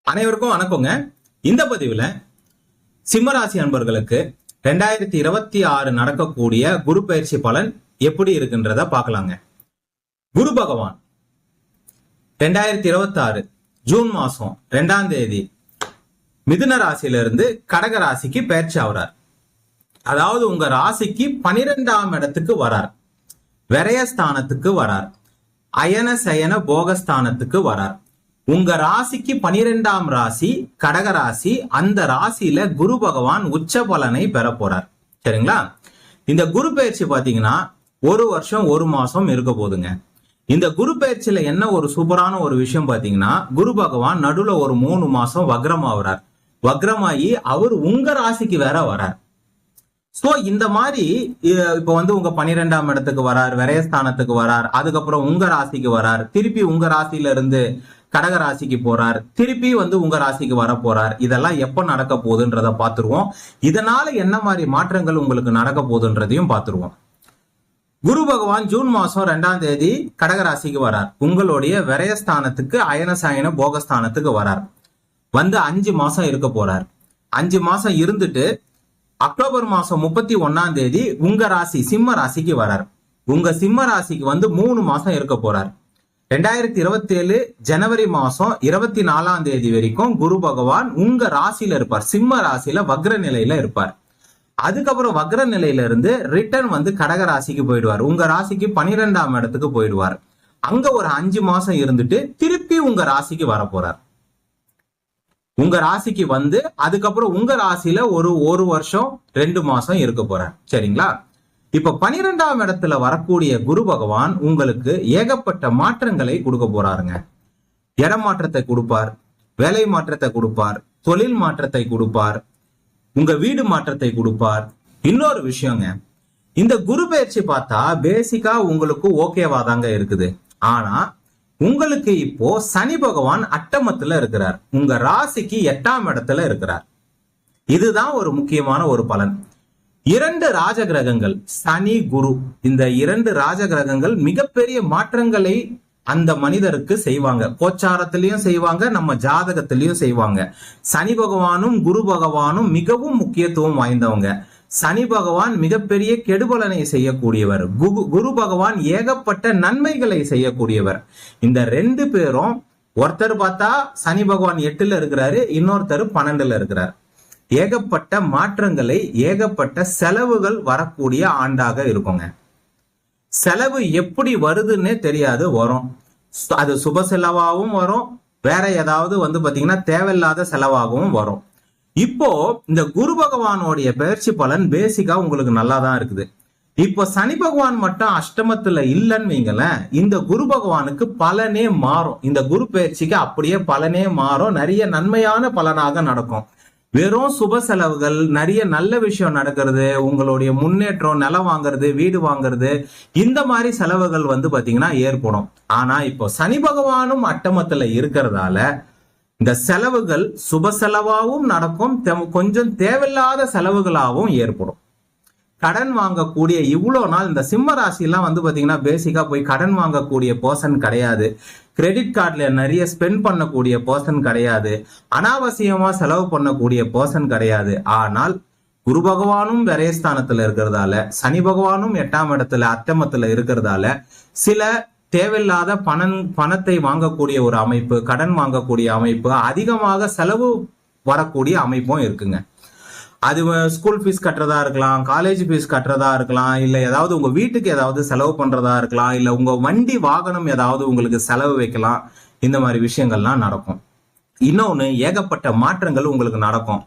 அனைவருக்கும் வணக்கங்க. இந்த பதிவுல சிம்மராசி அன்பர்களுக்கு 2026 நடக்கக்கூடிய குரு பயிற்சி பலன் எப்படி இருக்குன்றத பார்க்கலாங்க. குரு பகவான் 2026 ஜூன் மாசம் 2ஆம் தேதி மிதுன ராசியிலிருந்து கடக ராசிக்கு பயிற்சி ஆகிறார். அதாவது உங்க ராசிக்கு 12ஆம் இடத்துக்கு வரார், விரயஸ்தானத்துக்கு வரார், அயன சயன போகஸ்தானத்துக்கு வரார். உங்க ராசிக்கு 12ஆம் ராசி கடக ராசி, அந்த ராசியில குரு பகவான் உச்ச பலனை பெற போறார். சரிங்களா? இந்த குரு பயிற்சி பாத்தீங்கன்னா ஒரு வருஷம் ஒரு மாசம் இருக்க போதுங்க. இந்த குரு பயிற்சியில என்ன ஒரு சூப்பரான ஒரு விஷயம் பாத்தீங்கன்னா, குரு பகவான் நடுவுல ஒரு 3 மாசம் வக்ரமாகிறார். வக்ரமாயி அவர் உங்க ராசிக்கு வேற வரார். சோ இந்த மாதிரி இப்ப உங்க 12ஆம் இடத்துக்கு வரார், விரயஸ்தானத்துக்கு வரார், அதுக்கப்புறம் உங்க ராசிக்கு வரார், திருப்பி உங்க ராசியில இருந்து கடக ராசிக்கு போறார், திருப்பி உங்க ராசிக்கு வர போறார். இதெல்லாம் எப்ப நடக்க போகுதுன்றத பாத்துருவோம். இதனால என்ன மாதிரி மாற்றங்கள் உங்களுக்கு நடக்க போகுதுன்றதையும் பாத்துருவோம். குரு பகவான் ஜூன் மாசம் 2ஆம் தேதி கடக ராசிக்கு வரார். உங்களுடைய விரயஸ்தானத்துக்கு அயனசாயன போகஸ்தானத்துக்கு வரார். 5 மாசம் இருக்க போறார். 5 மாசம் இருந்துட்டு அக்டோபர் மாசம் 31ஆம் தேதி உங்க ராசி சிம்ம ராசிக்கு வரார். உங்க சிம்ம ராசிக்கு 3 மாசம் இருக்க போறார். 2027 ஜனவரி மாசம் 24ஆம் தேதி வரைக்கும் குரு பகவான் உங்க ராசியில இருப்பார், சிம்ம ராசியில வக்ர நிலையில இருப்பார். அதுக்கப்புறம் வக்ர நிலையில இருந்து ரிட்டர்ன் கடக ராசிக்கு போயிடுவார். உங்க ராசிக்கு 12ஆம் இடத்துக்கு போயிடுவார். அங்க ஒரு 5 மாசம் இருந்துட்டு திருப்பி உங்க ராசிக்கு வர போறார். உங்க ராசிக்கு அதுக்கப்புறம் உங்க ராசியில ஒரு வருஷம் 2 மாசம் இருக்க போறார். சரிங்களா? இப்ப 12ஆம் இடத்துல வரக்கூடிய குரு பகவான் உங்களுக்கு ஏகப்பட்ட மாற்றங்களை கொடுக்க போறாருங்க. இடமாற்றத்தை கொடுப்பார், வேலை மாற்றத்தை கொடுப்பார், தொழில் மாற்றத்தை கொடுப்பார், உங்க வீடு மாற்றத்தை கொடுப்பார். இன்னொரு விஷயங்க, இந்த குரு பயிற்சி பார்த்தா பேசிக்கா உங்களுக்கு ஓகேவா தாங்க இருக்குது. ஆனா உங்களுக்கு இப்போ சனி பகவான் அட்டமத்துல இருக்கிறார், உங்க ராசிக்கு 8ஆம் இடத்துல இருக்கிறார். இதுதான் ஒரு முக்கியமான ஒரு பலன். 2 ராஜ கிரகங்கள் சனி குரு, இந்த 2 ராஜ கிரகங்கள் மிகப்பெரிய மாற்றங்களை அந்த மனிதருக்கு செய்வாங்க. கோச்சாரத்திலையும் செய்வாங்க, நம்ம ஜாதகத்திலையும் செய்வாங்க. சனி பகவானும் குரு பகவானும் மிகவும் முக்கியத்துவம் வாய்ந்தவங்க. சனி பகவான் மிகப்பெரிய கெடுபலனை செய்யக்கூடியவர், குரு பகவான் ஏகப்பட்ட நன்மைகளை செய்யக்கூடியவர். இந்த 2 பேரும், ஒருத்தர் பார்த்தா சனி பகவான் 8ல இருக்கிறாரு, இன்னொருத்தர் 12ல இருக்கிறார். ஏகப்பட்ட மாற்றங்களை, ஏகப்பட்ட செலவுகள் வரக்கூடிய ஆண்டாக இருக்குங்க. செலவு எப்படி வருதுன்னே தெரியாது, வரும். அது சுப செலவாகவும் வரும், வேற ஏதாவது பாத்தீங்கன்னா தேவையில்லாத செலவாகவும் வரும். இப்போ இந்த குரு பகவானுடைய பயிற்சி பலன் பேசிக்கா உங்களுக்கு நல்லா தான் இருக்குது. இப்போ சனி பகவான் மட்டும் அஷ்டமத்துல இல்லைன்னு வைங்களேன், இந்த குரு பகவானுக்கு பலனே மாறும். இந்த குரு பயிற்சிக்கு அப்படியே பலனே மாறும், நிறைய நன்மையான பலனாக நடக்கும். வெறும் சுப செலவுகள், நிறைய நல்ல விஷயம் நடக்கிறது, உங்களுடைய முன்னேற்றம், நிலம் வாங்குறது, வீடு வாங்குறது, இந்த மாதிரி செலவுகள் பாத்தீங்கன்னா ஏற்படும். ஆனா இப்போ சனி பகவானும் அட்டமத்துல இருக்கிறதால இந்த செலவுகள் சுப செலவாகவும் நடக்கும், கொஞ்சம் தேவையில்லாத செலவுகளாகவும் ஏற்படும். கடன் வாங்கக்கூடிய இவ்வளவு நாள் இந்த சிம்ம ராசி எல்லாம் பாத்தீங்கன்னா பேசிக்கா போய் கடன் வாங்கக்கூடிய பர்சன் கிடையாது. கிரெடிட் கார்டுல நிறைய ஸ்பெண்ட் பண்ணக்கூடிய பர்சன் கிடையாது. அனாவசியமா செலவு பண்ணக்கூடிய பர்சன் கிடையாது. ஆனால் குரு பகவானும் விரயஸ்தானத்துல இருக்கிறதால, சனி பகவானும் 8ஆம் இடத்துல அட்டமத்துல இருக்கிறதால சில தேவையில்லாத பணத்தை வாங்கக்கூடிய ஒரு அமைப்பு, கடன் வாங்கக்கூடிய அமைப்பு, அதிகமாக செலவு வரக்கூடிய அமைப்பும் இருக்குங்க. அது ஸ்கூல் ஃபீஸ் கட்டுறதா இருக்கலாம், காலேஜ் ஃபீஸ் கட்டுறதா இருக்கலாம், இல்ல ஏதாவது உங்க வீட்டுக்கு ஏதாவது செலவு பண்றதா இருக்கலாம், இல்ல உங்க வண்டி வாகனம் ஏதாவது உங்களுக்கு செலவு வைக்கலாம். இந்த மாதிரி விஷயங்கள்லாம் நடக்கும். இன்னொன்னு, ஏகப்பட்ட மாற்றங்கள் உங்களுக்கு நடக்கும்.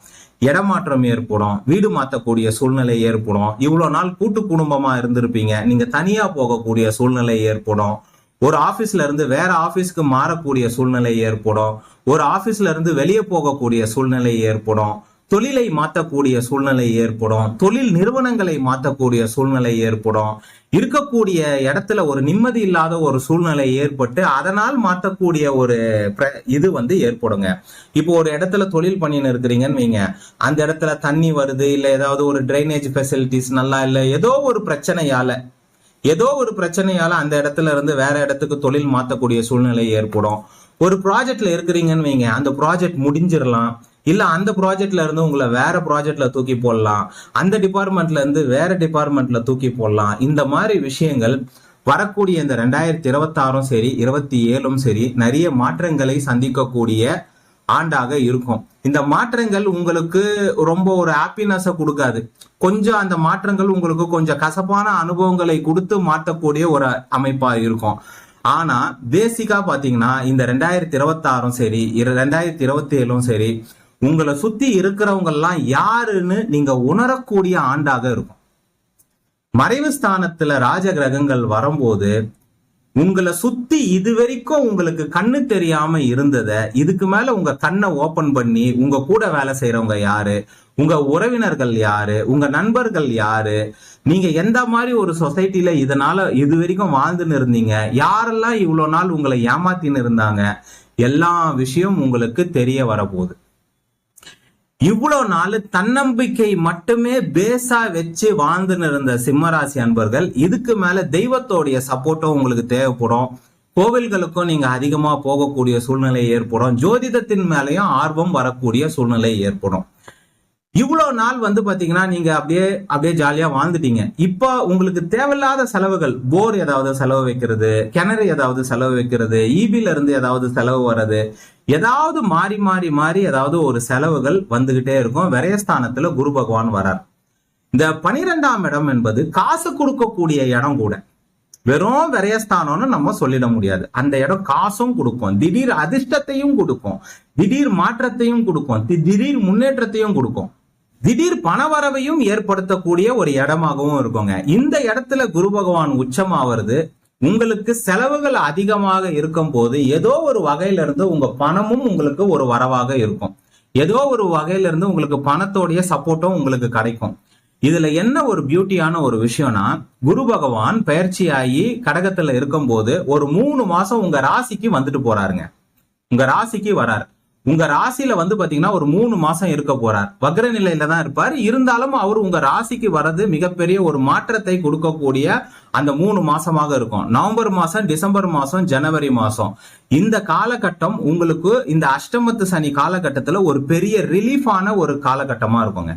இடமாற்றம் ஏற்படும், வீடு மாற்றக்கூடிய சூழ்நிலை ஏற்படும். இவ்வளவு நாள் கூட்டு குடும்பமா இருந்திருப்பீங்க, நீங்க தனியா போகக்கூடிய சூழ்நிலை ஏற்படும். ஒரு ஆபீஸ்ல இருந்து வேற ஆபீஸ்க்கு மாறக்கூடிய சூழ்நிலை ஏற்படும். ஒரு ஆபீஸ்ல இருந்து வெளியே போகக்கூடிய சூழ்நிலை ஏற்படும். தொழிலை மாற்றக்கூடிய சூழ்நிலை ஏற்படும். தொழில் நிறுவனங்களை மாற்றக்கூடிய சூழ்நிலை ஏற்படும். இருக்கக்கூடிய இடத்துல ஒரு நிம்மதி இல்லாத ஒரு சூழ்நிலை ஏற்பட்டு அதனால் மாற்றக்கூடிய ஒரு இது ஏற்படுங்க. இப்போ ஒரு இடத்துல தொழில் பண்ணின்னு இருக்கிறீங்கன்னு வைங்க, அந்த இடத்துல தண்ணி வருது, இல்ல ஏதாவது ஒரு டிரைனேஜ் ஃபெசிலிட்டிஸ் நல்லா இல்ல, ஏதோ ஒரு பிரச்சனையால அந்த இடத்துல இருந்து வேற இடத்துக்கு தொழில் மாற்றக்கூடிய சூழ்நிலை ஏற்படும். ஒரு ப்ராஜெக்ட்ல இருக்கிறீங்கன்னு வைங்க, அந்த ப்ராஜெக்ட் முடிஞ்சிடலாம், இல்ல அந்த ப்ராஜெக்ட்ல இருந்து உங்களை வேற ப்ராஜெக்ட்ல தூக்கி போடலாம், அந்த டிபார்ட்மெண்ட்ல இருந்து வேற டிபார்ட்மெண்ட்ல தூக்கி போடலாம். இந்த மாதிரி விஷயங்கள் வரக்கூடிய இந்த 2026 சரி 27 சரி நிறைய மாற்றங்களை சந்திக்கக்கூடிய ஆண்டாக இருக்கும். இந்த மாற்றங்கள் உங்களுக்கு ரொம்ப ஒரு ஹாப்பினஸை கொடுக்காது. கொஞ்சம் அந்த மாற்றங்கள் உங்களுக்கு கொஞ்சம் கசப்பான அனுபவங்களை கொடுத்து மாற்றக்கூடிய ஒரு அமைப்பா இருக்கும். ஆனா பேசிக்கா பாத்தீங்கன்னா இந்த 2026 சரி 2027 சரி உங்களை சுத்தி இருக்கிறவங்க எல்லாம் யாருன்னு நீங்க உணரக்கூடிய ஆண்டாக இருக்கும். மறைவு ஸ்தானத்துல ராஜ கிரகங்கள் வரும்போது உங்களை சுத்தி இதுவரைக்கும் உங்களுக்கு கண்ணு தெரியாம இருந்தத இதுக்கு மேல உங்க கண்ணை ஓபன் பண்ணி உங்க கூட வேலை செய்யறவங்க யாரு, உங்க உறவினர்கள் யாரு, உங்க நண்பர்கள் யாரு, நீங்க எந்த மாதிரி ஒரு சொசைட்டில இதனால இது வரைக்கும் வாழ்ந்துன்னு இருந்தீங்க, யாரெல்லாம் இவ்வளவு நாள் உங்களை ஏமாத்தின்னு இருந்தாங்க, எல்லா விஷயம் உங்களுக்கு தெரிய வரப்போகுது. இவ்வளவு நாள் தன்னம்பிக்கை மட்டுமே பேஸா வச்சு வாழ்ந்துன்னு இருந்த சிம்மராசி அன்பர்கள் இதுக்கு மேல தெய்வத்தோடைய சப்போர்ட்டும் உங்களுக்கு தேவைப்படும். கோவில்களுக்கும் நீங்க அதிகமா போகக்கூடிய சூழ்நிலை ஏற்படும். ஜோதிடத்தின் மேலேயும் ஆர்வம் வரக்கூடிய சூழ்நிலை ஏற்படும். இவ்வளவு நாள் பாத்தீங்கன்னா நீங்க அப்படியே ஜாலியா வாழ்ந்துட்டீங்க. இப்ப உங்களுக்கு தேவையில்லாத செலவுகள், போர் ஏதாவது செலவு வைக்கிறது, கிணறு ஏதாவது செலவு வைக்கிறது, ஈபில இருந்து ஏதாவது செலவு வர்றது, ஏதாவது மாறி மாறி மாறி ஏதாவது ஒரு செலவுகள் வந்துகிட்டே இருக்கும். விரயஸ்தானத்துல குரு பகவான் வரார். இந்த 12ஆம் இடம் என்பது காசு கொடுக்கக்கூடிய இடம் கூட. வெறும் விரயஸ்தானம்னு நம்ம சொல்லிட முடியாது. அந்த இடம் காசும் கொடுக்கும், திடீர் அதிர்ஷ்டத்தையும் கொடுக்கும், திடீர் மாற்றத்தையும் கொடுக்கும், திடீர் முன்னேற்றத்தையும் கொடுக்கும், திடீர் பணவரவையும் ஏற்படுத்தக்கூடிய ஒரு இடமாகவும் இருக்குங்க. இந்த இடத்துல குரு பகவான் உச்சமாவது உங்களுக்கு செலவுகள் அதிகமாக இருக்கும் போது ஏதோ ஒரு வகையில இருந்து உங்க பணமும் உங்களுக்கு ஒரு வரவாக இருக்கும். ஏதோ ஒரு வகையில இருந்து உங்களுக்கு பணத்தோடைய சப்போர்ட்டும் உங்களுக்கு கிடைக்கும். இதுல என்ன ஒரு பியூட்டியான ஒரு விஷயம்னா, குரு பகவான் பயிற்சியாகி கடகத்துல இருக்கும் போது ஒரு 3 மாசம் உங்க ராசிக்கு வந்துட்டு போறாருங்க. உங்க ராசிக்கு வராரு. உங்க ராசியில பாத்தீங்கன்னா ஒரு 3 மாசம் இருக்க போறார். வக்ர நிலையில தான் இருப்பார். இருந்தாலும் அவர் உங்க ராசிக்கு வர்றது மிகப்பெரிய ஒரு மாற்றத்தை கொடுக்கக்கூடிய அந்த 3 மாசமாக இருக்கும். நவம்பர் மாசம், டிசம்பர் மாசம், ஜனவரி மாசம் இந்த காலகட்டம் உங்களுக்கு இந்த அஷ்டமத்து சனி காலகட்டத்துல ஒரு பெரிய ரிலீஃபான ஒரு காலகட்டமா இருக்குங்க.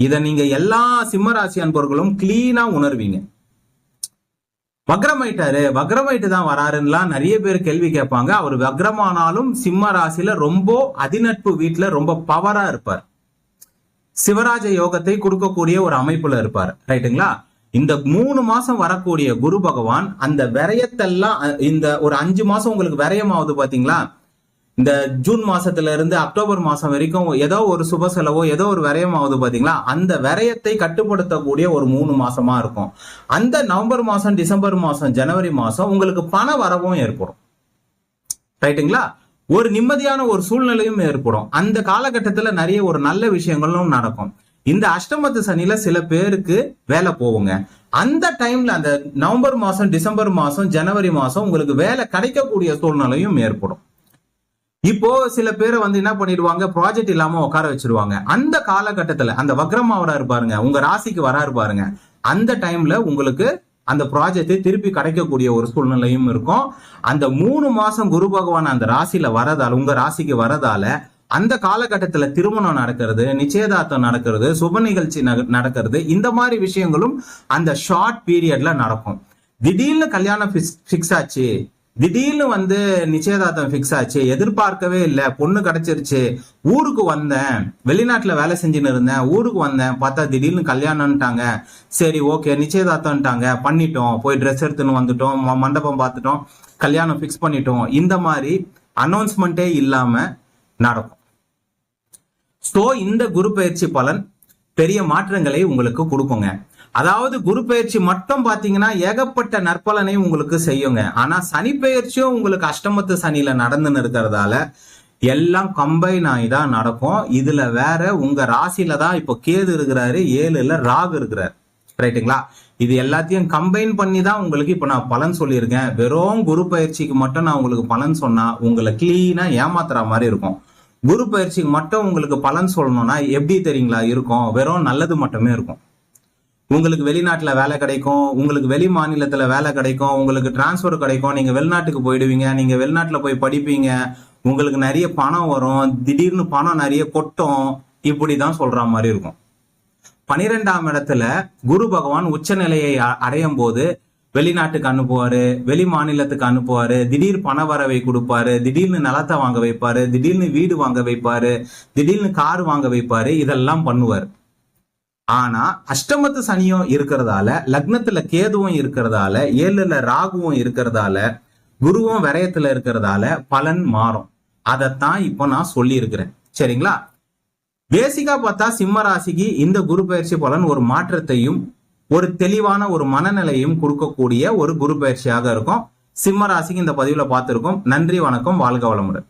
இதை நீங்க எல்லா சிம்மராசி அன்பர்களும் கிளீனா உணர்வீங்க. வக்ரமாயிட்டு தான் வராருலாம் நிறைய பேர் கேள்வி கேட்பாங்க. அவர் வக்ரமானாலும் சிம்ம ராசியில ரொம்ப அதிநட்பு வீட்டுல ரொம்ப பவரா இருப்பார். சிவராஜ யோகத்தை கொடுக்கக்கூடிய ஒரு அமைப்புல இருப்பார். ரைட்டுங்களா? இந்த 3 மாசம் வரக்கூடிய குரு பகவான் அந்த விரயத்தெல்லாம், இந்த ஒரு 5 மாசம் உங்களுக்கு விரயம் ஆகுது பாத்தீங்களா, இந்த ஜூன் மாசத்துல இருந்து அக்டோபர் மாசம் வரைக்கும் ஏதோ ஒரு சுப செலவோ ஏதோ ஒரு விரயம் ஆகுது பாத்தீங்களா, அந்த விரயத்தை கட்டுப்படுத்தக்கூடிய ஒரு 3 மாசமா இருக்கும். அந்த நவம்பர் மாசம், டிசம்பர் மாசம், ஜனவரி மாசம் உங்களுக்கு பண வரவும் ஏற்படும். ரைட்டுங்களா? ஒரு நிம்மதியான ஒரு சூழ்நிலையும் ஏற்படும். அந்த காலகட்டத்துல நிறைய ஒரு நல்ல விஷயங்களும் நடக்கும். இந்த அஷ்டமத்து சனியில சில பேருக்கு வேலை போகுங்க. அந்த டைம்ல அந்த நவம்பர் மாசம், டிசம்பர் மாசம், ஜனவரி மாசம் உங்களுக்கு வேலை கிடைக்கக்கூடிய சூழ்நிலையும் ஏற்படும். இப்போ சில பேரை என்ன பண்ணிடுவாங்க, ப்ராஜெக்ட் இல்லாம உட்கார வச்சிருவாங்க. அந்த காலகட்டத்துல அந்த வக்ரமாவரா இருப்பாருங்க, உங்க ராசிக்கு வராரு பாருங்க, அந்த டைம்ல உங்களுக்கு அந்த ப்ராஜெக்ட் திருப்பி கிடைக்கக்கூடிய ஒரு சூழ்நிலையும் இருக்கும். அந்த 3 மாசம் குரு பகவான் அந்த ராசியில வரதால, உங்க ராசிக்கு வரதால அந்த காலகட்டத்துல திருமணம் நடக்கிறது, நிச்சயதார்த்தம் நடக்கிறது, சுப நிகழ்ச்சி நடக்கிறது, இந்த மாதிரி விஷயங்களும் அந்த ஷார்ட் பீரியட்ல நடக்கும். திடீர்னு கல்யாணம் பிக்ஸ் ஆச்சு, திடீர்னு நிச்சயதார்த்தம் பிக்ஸ் ஆச்சு, எதிர்பார்க்கவே இல்லை, பொண்ணு கிடைச்சிருச்சு, ஊருக்கு வந்தேன், வெளிநாட்டுல வேலை செஞ்சுன்னு இருந்தேன், ஊருக்கு வந்தேன், பார்த்தா திடீர்னு கல்யாணம்ட்டாங்க, சரி ஓகே நிச்சயதார்த்தம்ட்டாங்க, பண்ணிட்டோம், போய் ட்ரெஸ் எடுத்துன்னு வந்துட்டோம், மண்டபம் பார்த்துட்டோம், கல்யாணம் பிக்ஸ் பண்ணிட்டோம், இந்த மாதிரி அனௌன்ஸ்மெண்டே இல்லாம நடக்கும். சோ இந்த குரு பயிற்சி பலன் பெரிய மாற்றங்களை உங்களுக்கு கொடுக்குங்க. அதாவது குரு பயிற்சி மட்டும் பாத்தீங்கன்னா ஏகப்பட்ட நற்பலனை உங்களுக்கு செய்யுங்க. ஆனா சனி பயிற்சியும் உங்களுக்கு அஷ்டமத்து சனியில நடந்துன்னு இருக்கிறதால எல்லாம் கம்பைன் ஆகி தான் நடக்கும். இதுல வேற உங்க ராசியில தான் இப்போ கேது இருக்கிறாரு, 7ல ராகு இருக்கிறாரு. ரைட்டுங்களா? இது எல்லாத்தையும் கம்பைன் பண்ணி தான் உங்களுக்கு இப்ப நான் பலன் சொல்லியிருக்கேன். வெறும் குரு பயிற்சிக்கு மட்டும் நான் உங்களுக்கு பலன் சொன்னா உங்களை கிளீனா ஏமாத்துற மாதிரி இருக்கும். குரு பயிற்சிக்கு மட்டும் உங்களுக்கு பலன் சொல்லணும்னா எப்படி தெரியுங்களா இருக்கும்? வெறும் நல்லது மட்டுமே இருக்கும். உங்களுக்கு வெளிநாட்டுல வேலை கிடைக்கும், உங்களுக்கு வெளி மாநிலத்துல வேலை கிடைக்கும், உங்களுக்கு டிரான்ஸ்பர் கிடைக்கும், நீங்க வெளிநாட்டுக்கு போயிடுவீங்க, நீங்க வெளிநாட்டுல போய் படிப்பீங்க, உங்களுக்கு நிறைய பணம் வரும், திடீர்னு பணம் நிறைய கொட்டும், இப்படிதான் சொல்ற மாதிரி இருக்கும். 12ஆம் இடத்துல குரு பகவான் உச்சநிலையை அடையும் போது வெளிநாட்டுக்கு அனுப்புவாரு, வெளி மாநிலத்துக்கு அனுப்புவாரு, திடீர் பண வரவை கொடுப்பாரு, திடீர்னு நிலத்தை வாங்க வைப்பாரு, திடீர்னு வீடு வாங்க வைப்பாரு, திடீர்னு கார் வாங்க வைப்பாரு, இதெல்லாம் பண்ணுவார். ஆனா அஷ்டமத்து சனியும் இருக்கிறதால, லக்னத்துல கேதுவும் இருக்கிறதால, 7ல ராகுவும் இருக்கிறதால, குருவும் விரயத்துல இருக்கிறதால பலன் மாறும். அதைத்தான் இப்போ நான் சொல்லி இருக்கிறேன். சரிங்களா? பேசிக்கா பார்த்தா சிம்ம ராசிக்கு இந்த குரு பயிற்சி பலன் ஒரு மாற்றத்தையும் ஒரு தெளிவான ஒரு மனநிலையும் கொடுக்கக்கூடிய ஒரு குரு பயிற்சியாக இருக்கும். சிம்ம ராசிக்கு இந்த பதிவுல பார்த்திருக்கோம். நன்றி, வணக்கம், வாழ்க வளமுடன்.